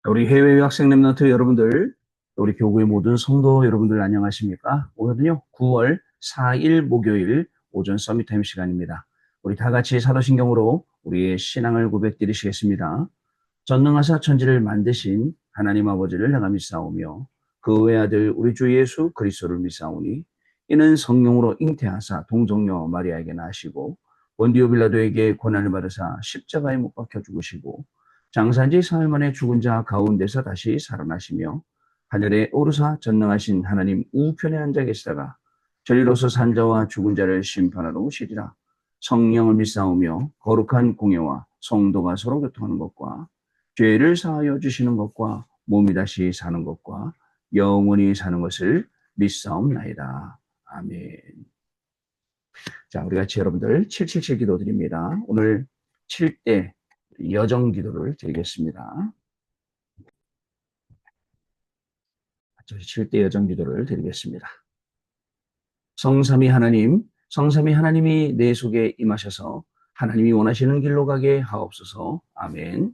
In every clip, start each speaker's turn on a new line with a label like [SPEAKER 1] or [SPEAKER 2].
[SPEAKER 1] 우리 해외 학생 랩런트 여러분들, 우리 교구의 모든 성도 여러분들 안녕하십니까? 오늘은요, 9월 4일 목요일 오전 서밋타임 시간입니다. 우리 다 같이 사도신경으로 우리의 신앙을 고백드리시겠습니다. 전능하사 천지를 만드신 하나님 아버지를 내가 믿사오며 그 외아들 우리 주 예수 그리스도를 믿사오니 이는 성령으로 잉태하사 동정녀 마리아에게 나시고 본디오 빌라도에게 고난을 받으사 십자가에 못 박혀 죽으시고 장사지 사흘 만에 죽은 자 가운데서 다시 살아나시며 하늘에 오르사 전능하신 하나님 우편에 앉아 계시다가 저리로서 산 자와 죽은 자를 심판하러 오시리라. 성령을 믿사오며 거룩한 공예와 성도가 서로 교통하는 것과 죄를 사하여 주시는 것과 몸이 다시 사는 것과 영원히 사는 것을 믿사옵나이다. 아멘. 자, 우리 같이 여러분들 777 기도 드립니다. 오늘 7대 여정 기도를 드리겠습니다. 7대 여정 기도를 드리겠습니다. 성삼위 하나님, 성삼위 하나님이 내 속에 임하셔서 하나님이 원하시는 길로 가게 하옵소서. 아멘.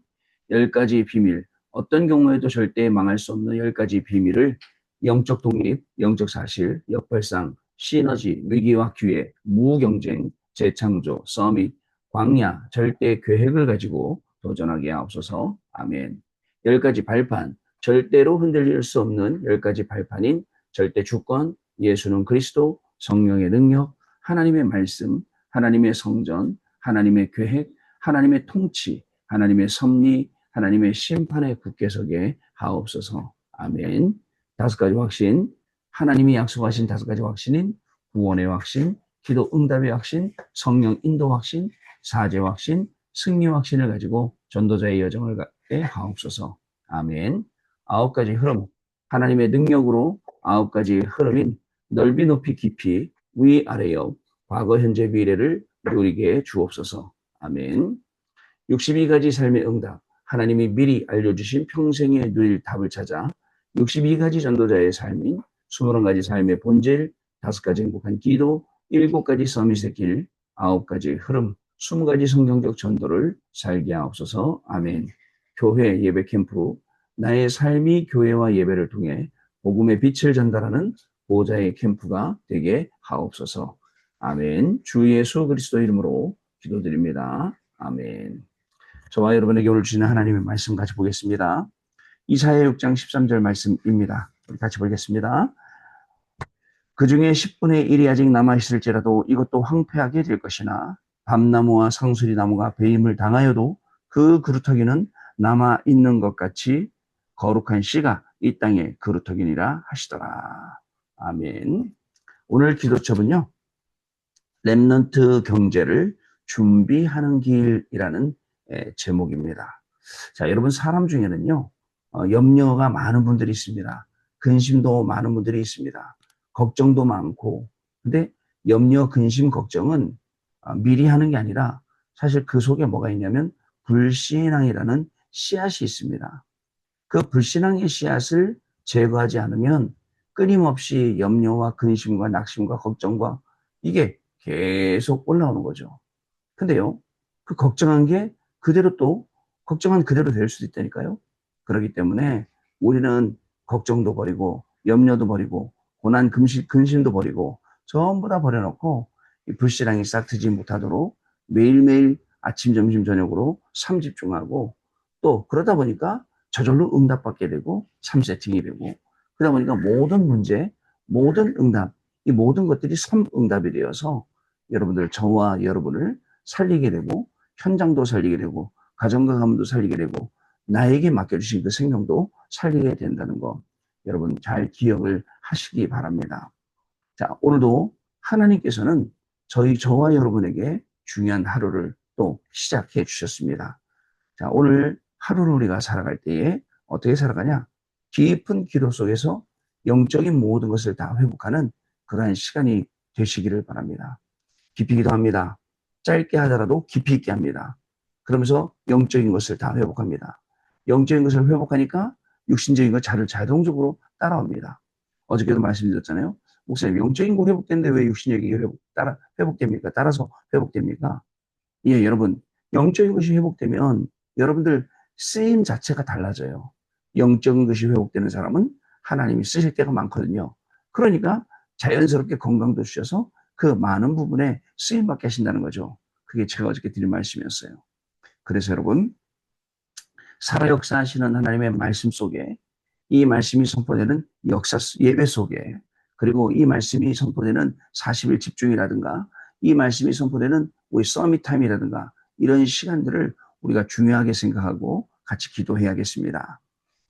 [SPEAKER 1] 10가지 비밀, 어떤 경우에도 절대 망할 수 없는 10가지 비밀을 영적 독립, 영적 사실, 역발상, 시너지, 위기와 기회, 무경쟁, 재창조, 서밋, 광야, 절대 계획을 가지고 도전하게 하옵소서. 아멘. 10가지 발판, 절대로 흔들릴 수 없는 10가지 발판인 절대 주권, 예수는 그리스도, 성령의 능력, 하나님의 말씀, 하나님의 성전, 하나님의 계획, 하나님의 통치, 하나님의 섭리, 하나님의 심판에 굳게 서게 하옵소서. 아멘. 5가지 확신, 하나님이 약속하신 5가지 확신인 구원의 확신, 기도 응답의 확신, 성령 인도 확신, 사죄 확신, 승리 확신을 가지고 전도자의 여정을 가게 하옵소서. 아멘. 9가지 흐름, 하나님의 능력으로 9가지 흐름인 넓이 높이 깊이 위아래역 과거 현재 미래를 누리게 주옵소서. 아멘. 62가지 삶의 응답, 하나님이 미리 알려주신 평생에 누릴 답을 찾아 62가지 전도자의 삶인 21가지 삶의 본질, 5가지 행복한 기도, 7가지 서밋의 길, 9가지 흐름, 20가지 성경적 전도를 살게 하옵소서. 아멘. 교회 예배 캠프, 나의 삶이 교회와 예배를 통해 복음의 빛을 전달하는 보좌의 캠프가 되게 하옵소서. 아멘. 주 예수 그리스도 이름으로 기도드립니다. 아멘. 저와 여러분에게 오늘 주시는 하나님의 말씀 같이 보겠습니다. 이사야 6장 13절 말씀입니다. 우리 같이 보겠습니다. 그 중에 10분의 1이 아직 남아있을지라도 이것도 황폐하게 될 것이나 밤나무와 상수리나무가 배임을 당하여도 그 그루터기는 남아있는 것 같이 거룩한 씨가 이 땅의 그루터기니라 하시더라. 아멘. 오늘 기도첩은요, 렘넌트 경제를 준비하는 길이라는 제목입니다. 자, 여러분 사람 중에는요, 염려가 많은 분들이 있습니다. 근심도 많은 분들이 있습니다. 걱정도 많고, 근데 염려, 근심, 걱정은 미리 하는 게 아니라 사실 그 속에 뭐가 있냐면 불신앙이라는 씨앗이 있습니다. 그 불신앙의 씨앗을 제거하지 않으면 끊임없이 염려와 근심과 낙심과 걱정과 이게 계속 올라오는 거죠. 근데요, 그 걱정한 게 그대로 또 걱정한 그대로 될 수도 있다니까요. 그렇기 때문에 우리는 걱정도 버리고 염려도 버리고 고난 근심도 버리고 전부 다 버려놓고 이 불신앙이 싹 트지 못하도록 매일매일 아침, 점심, 저녁으로 삶 집중하고 또 그러다 보니까 저절로 응답받게 되고 삶 세팅이 되고 그러다 보니까 모든 문제, 모든 응답, 이 모든 것들이 삶 응답이 되어서 여러분들, 저와 여러분을 살리게 되고 현장도 살리게 되고 가정과 가문도 살리게 되고 나에게 맡겨주신 그 생명도 살리게 된다는 거 여러분 잘 기억을 하시기 바랍니다. 자, 오늘도 하나님께서는 저와 여러분에게 중요한 하루를 또 시작해 주셨습니다. 자, 오늘 하루를 우리가 살아갈 때에 어떻게 살아가냐? 깊은 기도 속에서 영적인 모든 것을 다 회복하는 그러한 시간이 되시기를 바랍니다. 깊이 기도합니다. 짧게 하더라도 깊이 있게 합니다. 그러면서 영적인 것을 다 회복합니다. 영적인 것을 회복하니까 육신적인 것 자동적으로 따라옵니다. 어저께도 말씀드렸잖아요. 목사님, 영적인 거 회복되는데 왜 육신적인 게 회복됩니까? 따라서 회복됩니까? 예, 여러분, 영적인 것이 회복되면 여러분들 쓰임 자체가 달라져요. 영적인 것이 회복되는 사람은 하나님이 쓰실 때가 많거든요. 그러니까 자연스럽게 건강도 주셔서 그 많은 부분에 쓰임받게 하신다는 거죠. 그게 제가 어저께 드린 말씀이었어요. 그래서 여러분, 살아 역사하시는 하나님의 말씀 속에 이 말씀이 선포되는 역사 예배 속에, 그리고 이 말씀이 선포되는 40일 집중이라든가 이 말씀이 선포되는 우리 서밋 타임이라든가 이런 시간들을 우리가 중요하게 생각하고 같이 기도해야겠습니다.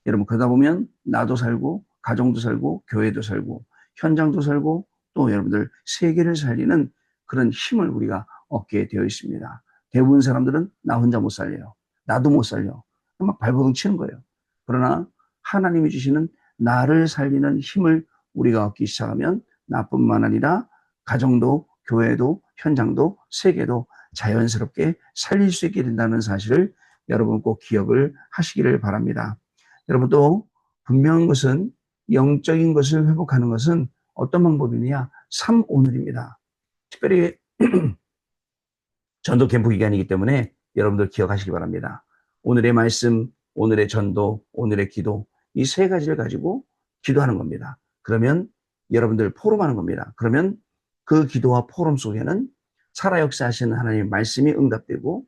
[SPEAKER 1] 여러분, 그러다 보면 나도 살고 가정도 살고 교회도 살고 현장도 살고 또 여러분들 세계를 살리는 그런 힘을 우리가 얻게 되어 있습니다. 대부분 사람들은 나 혼자 못 살려요. 나도 못 살려. 막 발버둥 치는 거예요. 그러나 하나님이 주시는 나를 살리는 힘을 우리가 얻기 시작하면 나뿐만 아니라 가정도 교회도 현장도 세계도 자연스럽게 살릴 수 있게 된다는 사실을 여러분 꼭 기억을 하시기를 바랍니다. 여러분, 또 분명한 것은 영적인 것을 회복하는 것은 어떤 방법이냐? 3오늘입니다. 특별히 전도 캠프 기간이기 때문에 여러분들 기억하시기 바랍니다. 오늘의 말씀, 오늘의 전도, 오늘의 기도, 이 세 가지를 가지고 기도하는 겁니다. 그러면 여러분들 포럼하는 겁니다. 그러면 그 기도와 포럼 속에는 살아 역사하시는 하나님의 말씀이 응답되고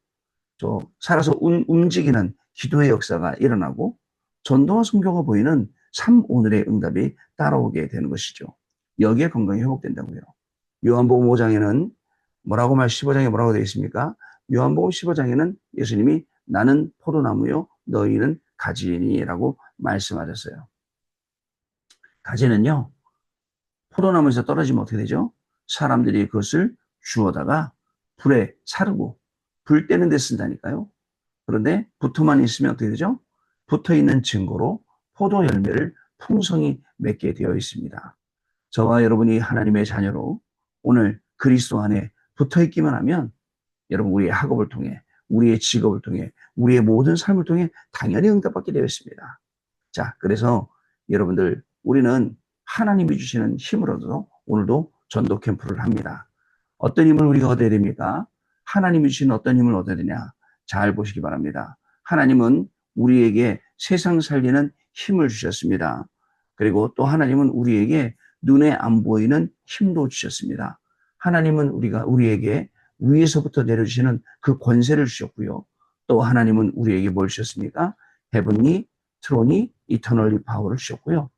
[SPEAKER 1] 또 살아서 움직이는 기도의 역사가 일어나고 전도와 선교가 보이는 3오늘의 응답이 따라오게 되는 것이죠. 여기에 건강이 회복된다고요. 요한복음 5장에는 15장에 뭐라고 되어 있습니까? 요한복음 15장에는 예수님이 나는 포도나무요 너희는 가지니라고 말씀하셨어요. 가지는요, 포도나무에서 떨어지면 어떻게 되죠? 사람들이 그것을 주워다가 불에 사르고 불 때는 데 쓴다니까요. 그런데 붙어만 있으면 어떻게 되죠? 붙어있는 증거로 포도 열매를 풍성히 맺게 되어 있습니다. 저와 여러분이 하나님의 자녀로 오늘 그리스도 안에 붙어있기만 하면 여러분 우리의 학업을 통해 우리의 직업을 통해 우리의 모든 삶을 통해 당연히 응답받게 되어 있습니다. 자, 그래서 여러분들 우리는 하나님이 주시는 힘으로도 오늘도 전도 캠프를 합니다. 어떤 힘을 우리가 얻어야 됩니까? 하나님이 주시는 어떤 힘을 얻어야 되냐? 잘 보시기 바랍니다. 하나님은 우리에게 세상 살리는 힘을 주셨습니다. 그리고 또 하나님은 우리에게 눈에 안 보이는 힘도 주셨습니다. 하나님은 우리에게 위에서부터 내려주시는 그 권세를 주셨고요. 또 하나님은 우리에게 뭘 주셨습니까? 헤븐리 트론이 이터널리 파워를 주셨고요.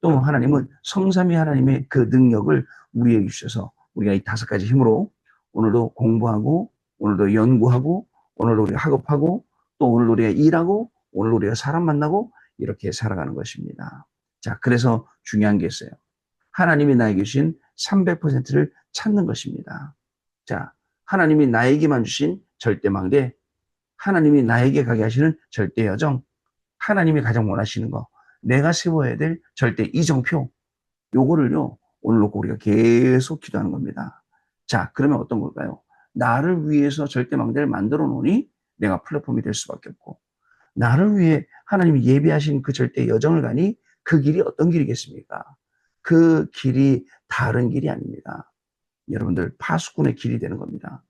[SPEAKER 1] 또 하나님은 성삼위 하나님의 그 능력을 우리에게 주셔서 우리가 이 5가지 힘으로 오늘도 공부하고 오늘도 연구하고 오늘도 우리가 학업하고 또 오늘도 우리가 일하고 오늘도 우리가 사람 만나고 이렇게 살아가는 것입니다. 자, 그래서 중요한 게 있어요. 하나님이 나에게 주신 300%를 찾는 것입니다. 자, 하나님이 나에게만 주신 절대망대, 하나님이 나에게 가게 하시는 절대 여정, 하나님이 가장 원하시는 거, 내가 세워야 될 절대 이정표, 요거를요, 오늘 놓고 우리가 계속 기도하는 겁니다. 자, 그러면 어떤 걸까요? 나를 위해서 절대망대를 만들어 놓으니 내가 플랫폼이 될 수밖에 없고, 나를 위해 하나님이 예비하신 그 절대 여정을 가니 그 길이 어떤 길이겠습니까? 그 길이 다른 길이 아닙니다. 여러분들 파수꾼의 길이 되는 겁니다.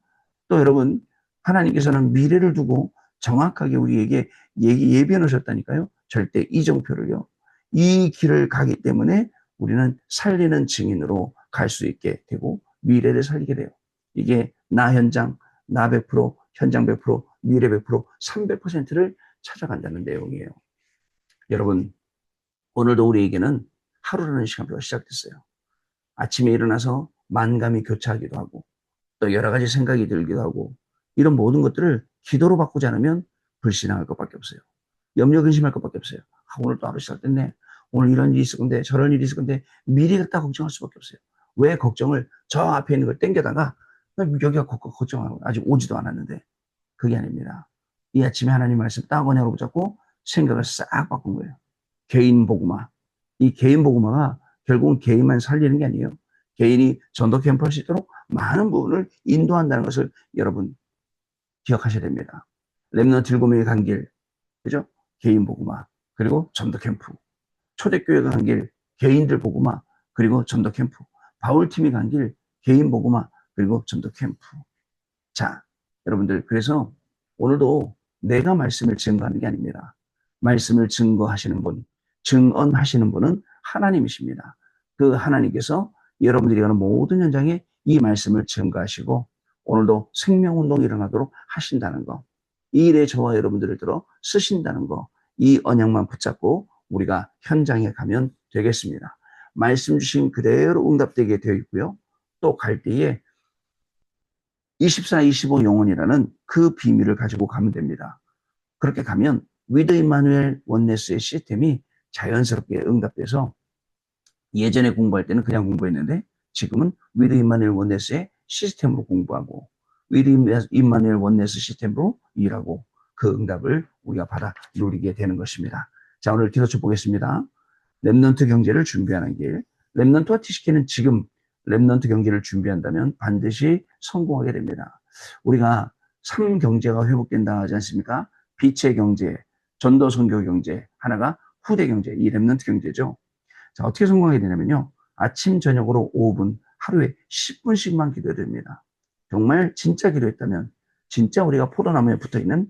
[SPEAKER 1] 또 여러분, 하나님께서는 미래를 두고 정확하게 우리에게 예비해 놓으셨다니까요. 절대 이정표를요. 이 길을 가기 때문에 우리는 살리는 증인으로 갈 수 있게 되고 미래를 살리게 돼요. 이게 나 현장, 나 100%, 현장 100%, 미래 100%, 300%를 찾아간다는 내용이에요. 여러분, 오늘도 우리에게는 하루라는 시간표가 시작됐어요. 아침에 일어나서 만감이 교차하기도 하고 또 여러 가지 생각이 들기도 하고 이런 모든 것들을 기도로 바꾸지 않으면 불신앙할 것밖에 없어요. 염려 근심할 것밖에 없어요. 오늘 또 하루 시작됐네. 오늘 이런 일이 있을 건데 저런 일이 있을 건데 미리 갖다 걱정할 수밖에 없어요. 왜 걱정을 저 앞에 있는 걸 땡겨다가 여기가 걱정하고 아직 오지도 않았는데 그게 아닙니다. 이 아침에 하나님 말씀 딱 언약으로 붙잡고 생각을 싹 바꾼 거예요. 개인 복음화. 이 개인 복음화가 결국은 개인만 살리는 게 아니에요. 개인이 전도 캠프할 수 있도록 많은 부분을 인도한다는 것을 여러분 기억하셔야 됩니다. 렘넌트 7명이 간 길, 그죠? 개인 복음화, 그리고 전도 캠프. 초대교회가 간 길, 개인들 복음화, 그리고 전도 캠프. 바울팀이 간 길, 개인 복음화, 그리고 전도 캠프. 자, 여러분들, 그래서 오늘도 내가 말씀을 증거하는 게 아닙니다. 말씀을 증거하시는 분, 증언하시는 분은 하나님이십니다. 그 하나님께서 여러분들이 가는 모든 현장에 이 말씀을 증거하시고 오늘도 생명운동이 일어나도록 하신다는 거, 이 일에 저와 여러분들을 들어 쓰신다는 거, 이 언약만 붙잡고 우리가 현장에 가면 되겠습니다. 말씀 주신 그대로 응답되게 되어 있고요. 또 갈 때에 24, 25 영혼이라는 그 비밀을 가지고 가면 됩니다. 그렇게 가면 위드 임마누엘 원네스의 시스템이 자연스럽게 응답돼서 예전에 공부할 때는 그냥 공부했는데 지금은 위드 임마누엘 원네스의 시스템으로 공부하고 위드 임마누엘 원네스 시스템으로 일하고 그 응답을 우리가 받아 누리게 되는 것입니다. 자, 오늘 기도쳐 보겠습니다. 렘넌트 경제를 준비하는 길. 렘넌트와 TCK는 지금 렘넌트 경제를 준비한다면 반드시 성공하게 됩니다. 우리가 3경제가 회복된다 하지 않습니까? 빛의 경제, 전도 선교 경제, 하나가 후대 경제, 이 렘넌트 경제죠. 자, 어떻게 성공하게 되냐면요. 아침, 저녁으로 5분, 하루에 10분씩만 기도해야 됩니다. 정말 진짜 기도했다면, 진짜 우리가 포도나무에 붙어있는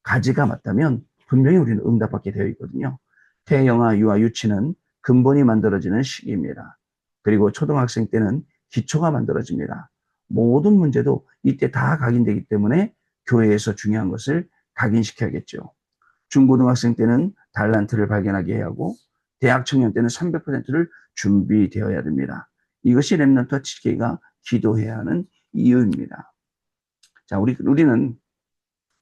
[SPEAKER 1] 가지가 맞다면 분명히 우리는 응답받게 되어 있거든요. 태영아, 유아, 유치는 근본이 만들어지는 시기입니다. 그리고 초등학생 때는 기초가 만들어집니다. 모든 문제도 이때 다 각인되기 때문에 교회에서 중요한 것을 각인시켜야겠죠. 중고등학생 때는 달란트를 발견하게 해야 하고 대학 청년 때는 300%를 준비되어야 됩니다. 이것이 렘넌트와 TK가 기도해야 하는 이유입니다. 자, 우리는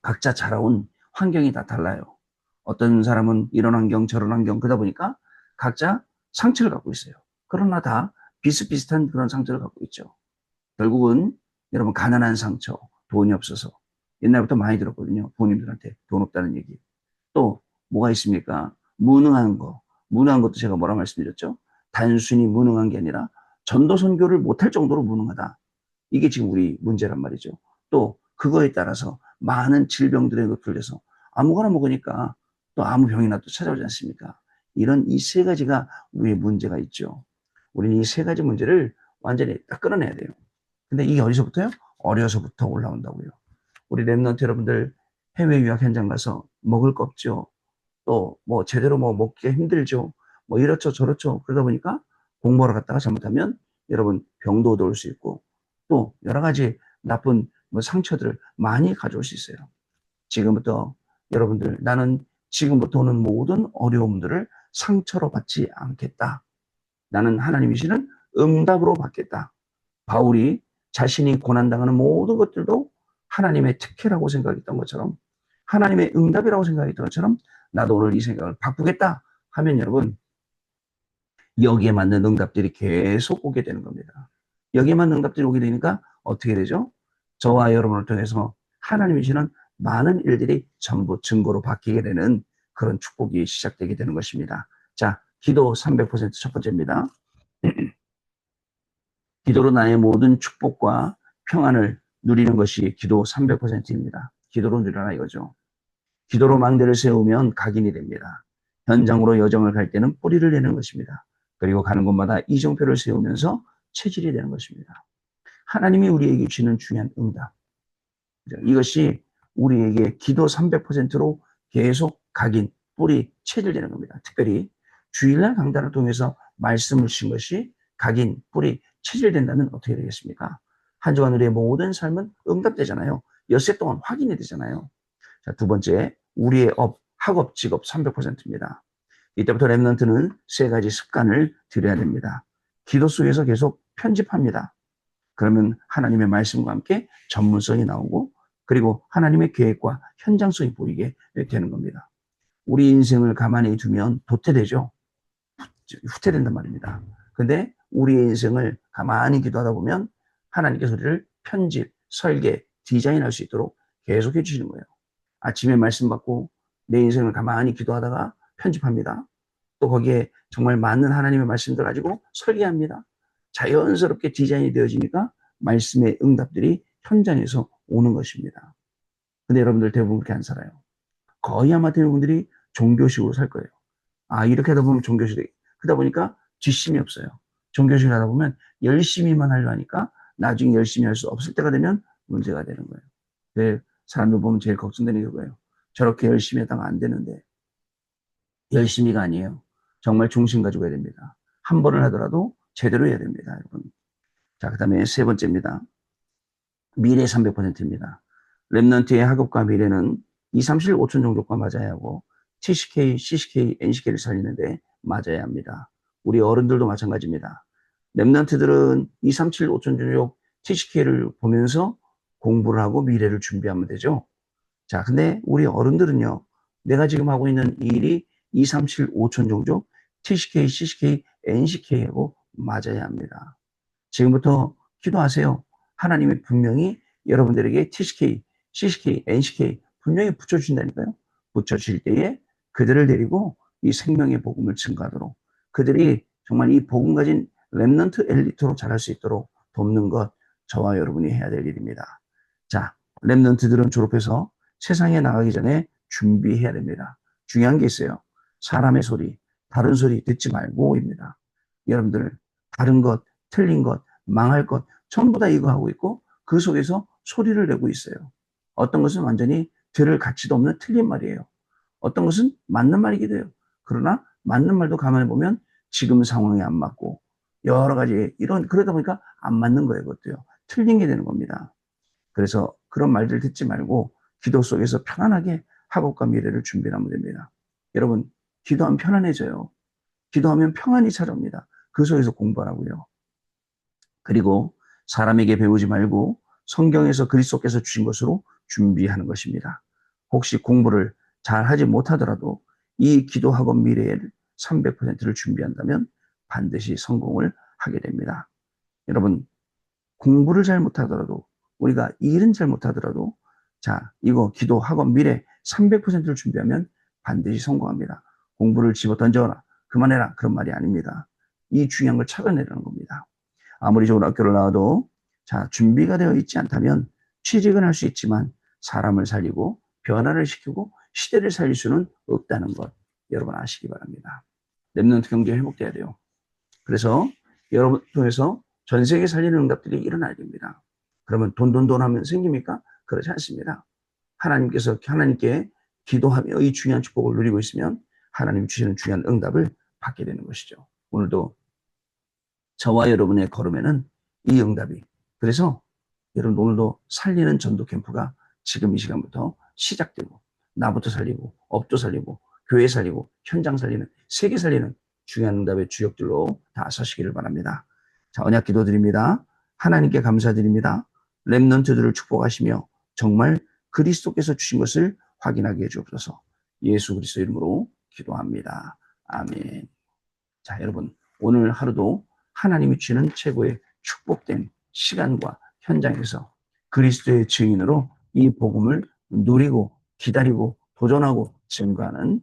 [SPEAKER 1] 각자 자라온 환경이 다 달라요. 어떤 사람은 이런 환경, 저런 환경, 그러다 보니까 각자 상처를 갖고 있어요. 그러나 다 비슷비슷한 그런 상처를 갖고 있죠. 결국은 여러분 가난한 상처, 돈이 없어서 옛날부터 많이 들었거든요. 부모님들한테 돈 없다는 얘기. 또 뭐가 있습니까? 무능한 거. 무능한 것도 제가 뭐라 말씀드렸죠? 단순히 무능한 게 아니라 전도 선교를 못할 정도로 무능하다. 이게 지금 우리 문제란 말이죠. 또 그거에 따라서 많은 질병들에 노출돼서 아무거나 먹으니까 또 아무 병이나 또 찾아오지 않습니까? 이런 이 세 가지가 우리의 문제가 있죠. 우리는 이 세 가지 문제를 완전히 딱 끊어내야 돼요. 근데 이게 어디서부터요? 어려서부터 올라온다고요. 우리 랩런트 여러분들 해외 유학 현장 가서 먹을 거 없죠. 또 뭐 제대로 뭐 먹기가 힘들죠. 뭐 이렇죠 저렇죠. 그러다 보니까 공부하러 갔다가 잘못하면 여러분 병도 얻어올 수 있고 또 여러 가지 나쁜 뭐 상처들을 많이 가져올 수 있어요. 지금부터 여러분들 나는 지금부터 오는 모든 어려움들을 상처로 받지 않겠다. 나는 하나님이 주시는 응답으로 받겠다. 바울이 자신이 고난당하는 모든 것들도 하나님의 특혜라고 생각했던 것처럼 하나님의 응답이라고 생각했던 것처럼 나도 오늘 이 생각을 바꾸겠다 하면 여러분 여기에 맞는 응답들이 계속 오게 되는 겁니다. 여기에 맞는 응답들이 오게 되니까 어떻게 되죠? 저와 여러분을 통해서 하나님이 주시는 많은 일들이 전부 증거로 바뀌게 되는 그런 축복이 시작되게 되는 것입니다. 자, 기도 300% 첫 번째입니다. 기도로 나의 모든 축복과 평안을 누리는 것이 기도 300%입니다. 기도로 누려라 이거죠. 기도로 망대를 세우면 각인이 됩니다. 현장으로 여정을 갈 때는 뿌리를 내는 것입니다. 그리고 가는 곳마다 이정표를 세우면서 체질이 되는 것입니다. 하나님이 우리에게 주시는 중요한 응답. 이것이 우리에게 기도 300%로 계속 각인, 뿌리, 체질되는 겁니다. 특별히 주일날 강단을 통해서 말씀을 주신 것이 각인, 뿌리, 체질된다면 어떻게 되겠습니까? 한 주간 우리의 모든 삶은 응답되잖아요. 엿새 동안 확인이 되잖아요. 자, 두 번째, 우리의 학업, 직업 300%입니다. 이때부터 랩런트는 세 가지 습관을 들여야 됩니다. 기도 속에서 계속 편집합니다. 그러면 하나님의 말씀과 함께 전문성이 나오고 그리고 하나님의 계획과 현장성이 보이게 되는 겁니다. 우리 인생을 가만히 두면 도태되죠. 후퇴된단 말입니다. 근데 우리의 인생을 가만히 기도하다 보면 하나님께서 우리를 편집, 설계, 디자인할 수 있도록 계속해 주시는 거예요. 아침에 말씀 받고 내 인생을 가만히 기도하다가 편집합니다. 또 거기에 정말 맞는 하나님의 말씀들 가지고 설계합니다. 자연스럽게 디자인이 되어지니까 말씀의 응답들이 현장에서 오는 것입니다. 근데 여러분들 대부분 그렇게 안 살아요. 거의 아마 대부분들이 종교식으로 살 거예요. 아, 이렇게 하다 보면 종교식이 그러다 보니까 뒷심이 없어요. 종교식을 하다 보면 열심히만 하려 하니까 나중에 열심히 할 수 없을 때가 되면 문제가 되는 거예요. 사람들 보면 제일 걱정되는 게 그거예요. 저렇게 열심히 하다가 안 되는데 열심히가 아니에요. 정말 중심 가지고 해야 됩니다. 한 번을 하더라도 제대로 해야 됩니다, 여러분. 자, 그 다음에 세 번째입니다. 미래 300%입니다. 랩넌트의 학업과 미래는 2, 3, 7, 5천 종족과 맞아야 하고 TCK, CCK, NCK를 살리는데 맞아야 합니다. 우리 어른들도 마찬가지입니다. 랩넌트들은 2, 3, 7, 5천 종족 TCK를 보면서 공부를 하고 미래를 준비하면 되죠. 자, 근데 우리 어른들은요, 내가 지금 하고 있는 이 일이 2, 3, 7, 5천 종족 TCK, CCK, NCK하고 맞아야 합니다. 지금부터 기도하세요. 하나님이 분명히 여러분들에게 TCK, CCK, NCK 분명히 붙여주신다니까요. 붙여주실 때에 그들을 데리고 이 생명의 복음을 증가하도록 그들이 정말 이 복음 가진 랩넌트 엘리트로 자랄 수 있도록 돕는 것 저와 여러분이 해야 될 일입니다. 자, 랩넌트들은 졸업해서 세상에 나가기 전에 준비해야 됩니다. 중요한 게 있어요. 사람의 소리, 다른 소리 듣지 말고입니다. 여러분들 다른 것, 틀린 것, 망할 것 전부 다 이거 하고 있고 그 속에서 소리를 내고 있어요. 어떤 것은 완전히 들을 가치도 없는 틀린 말이에요. 어떤 것은 맞는 말이기도 해요. 그러나 맞는 말도 가만히 보면 지금 상황에 안 맞고 여러 가지 이런 그러다 보니까 안 맞는 거예요. 그것도요. 틀린 게 되는 겁니다. 그래서 그런 말들 듣지 말고 기도 속에서 편안하게 학업과 미래를 준비하면 됩니다. 여러분 기도하면 편안해져요. 기도하면 평안이 찾아옵니다. 그 속에서 공부하라고요. 그리고 사람에게 배우지 말고 성경에서 그리스도께서 주신 것으로 준비하는 것입니다. 혹시 공부를 잘 하지 못하더라도 이 기도학원 미래를 300%를 준비한다면 반드시 성공을 하게 됩니다. 여러분, 공부를 잘 못하더라도 우리가 일은 잘 못하더라도 자, 이거 기도학원 미래 300%를 준비하면 반드시 성공합니다. 공부를 집어 던져라, 그만해라 그런 말이 아닙니다. 이 중요한 걸 찾아내라는 겁니다. 아무리 좋은 학교를 나와도 자, 준비가 되어 있지 않다면 취직은 할 수 있지만 사람을 살리고 변화를 시키고 시대를 살릴 수는 없다는 것 여러분 아시기 바랍니다. 랩넌트 경제 회복돼야 돼요. 그래서 여러분 통해서 전 세계 살리는 응답들이 일어나야 됩니다. 그러면 돈 하면 생깁니까? 그렇지 않습니다. 하나님께 기도하며 이 중요한 축복을 누리고 있으면 하나님 주시는 중요한 응답을 받게 되는 것이죠. 오늘도 저와 여러분의 걸음에는 이 응답이 그래서 여러분 오늘도 살리는 전도 캠프가 지금 이 시간부터 시작되고 나부터 살리고 업도 살리고 교회 살리고 현장 살리는 세계 살리는 중요한 응답의 주역들로 다 서시기를 바랍니다. 자, 언약 기도드립니다. 하나님께 감사드립니다. 렘넌트들을 축복하시며 정말 그리스도께서 주신 것을 확인하게 해주옵소서. 예수 그리스도 이름으로 기도합니다. 아멘. 자, 여러분 오늘 하루도 하나님이 주시는 최고의 축복된 시간과 현장에서 그리스도의 증인으로 이 복음을 누리고 기다리고 도전하고 증거하는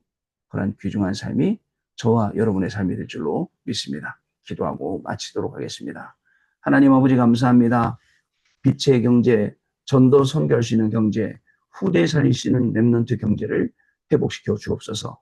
[SPEAKER 1] 그런 귀중한 삶이 저와 여러분의 삶이 될 줄로 믿습니다. 기도하고 마치도록 하겠습니다. 하나님 아버지 감사합니다. 빛의 경제, 전도 선교할 수 있는 경제, 후대 살릴 수 있는 랩넌트 경제를 회복시켜 주옵소서.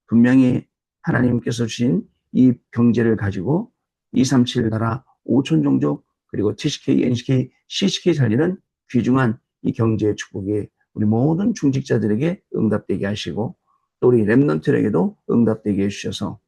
[SPEAKER 1] 분명히 하나님께서 주신 이 경제를 가지고 237 나라 5천 종족 그리고 TCK, NCK, CCK 살리는 귀중한 이 경제의 축복이 우리 모든 중직자들에게 응답되게 하시고 또 우리 랩넌트에게도 응답되게 해주셔서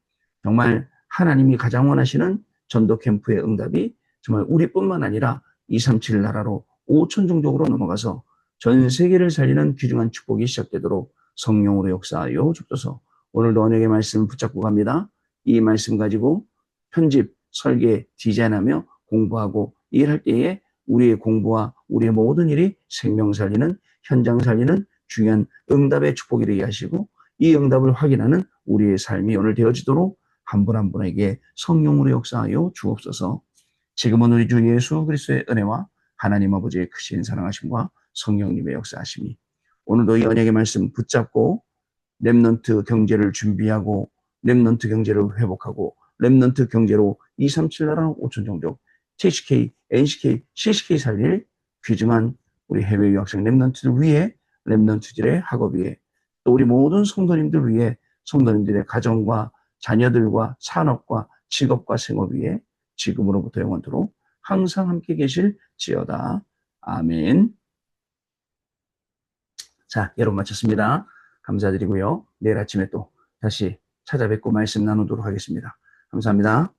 [SPEAKER 1] 정말 하나님이 가장 원하시는 전도 캠프의 응답이 정말 우리뿐만 아니라 237 나라로 5천 종족으로 넘어가서 전 세계를 살리는 귀중한 축복이 시작되도록 성령으로 역사하여 주옵소서. 오늘도 언약의 말씀을 붙잡고 갑니다. 이 말씀 가지고 편집, 설계, 디자인하며 공부하고 일할 때에 우리의 공부와 우리의 모든 일이 생명 살리는 현장 살리는 중요한 응답의 축복이 되게 하시고 이 응답을 확인하는 우리의 삶이 오늘 되어지도록 한 분 한 분에게 성령으로 역사하여 주옵소서. 지금은 우리 주 예수 그리스도의 은혜와 하나님 아버지의 크신 사랑하심과 성령님의 역사하심이 오늘도 이 언약의 말씀 붙잡고 렘넌트 경제를 준비하고 렘넌트 경제를 회복하고 렘넌트 경제로 237 나라 5천 종족 TCK, NCK, CCK 살릴 귀중한 우리 해외 유학생 렘넌트들 위해 렘넌트들의 학업 위에 또 우리 모든 성도님들 위해 성도님들의 가정과 자녀들과 산업과 직업과 생업 위에 지금으로부터 영원토록 항상 함께 계실지어다. 아멘. 자, 여러분 마쳤습니다. 감사드리고요. 내일 아침에 또 다시 찾아뵙고 말씀 나누도록 하겠습니다. 감사합니다.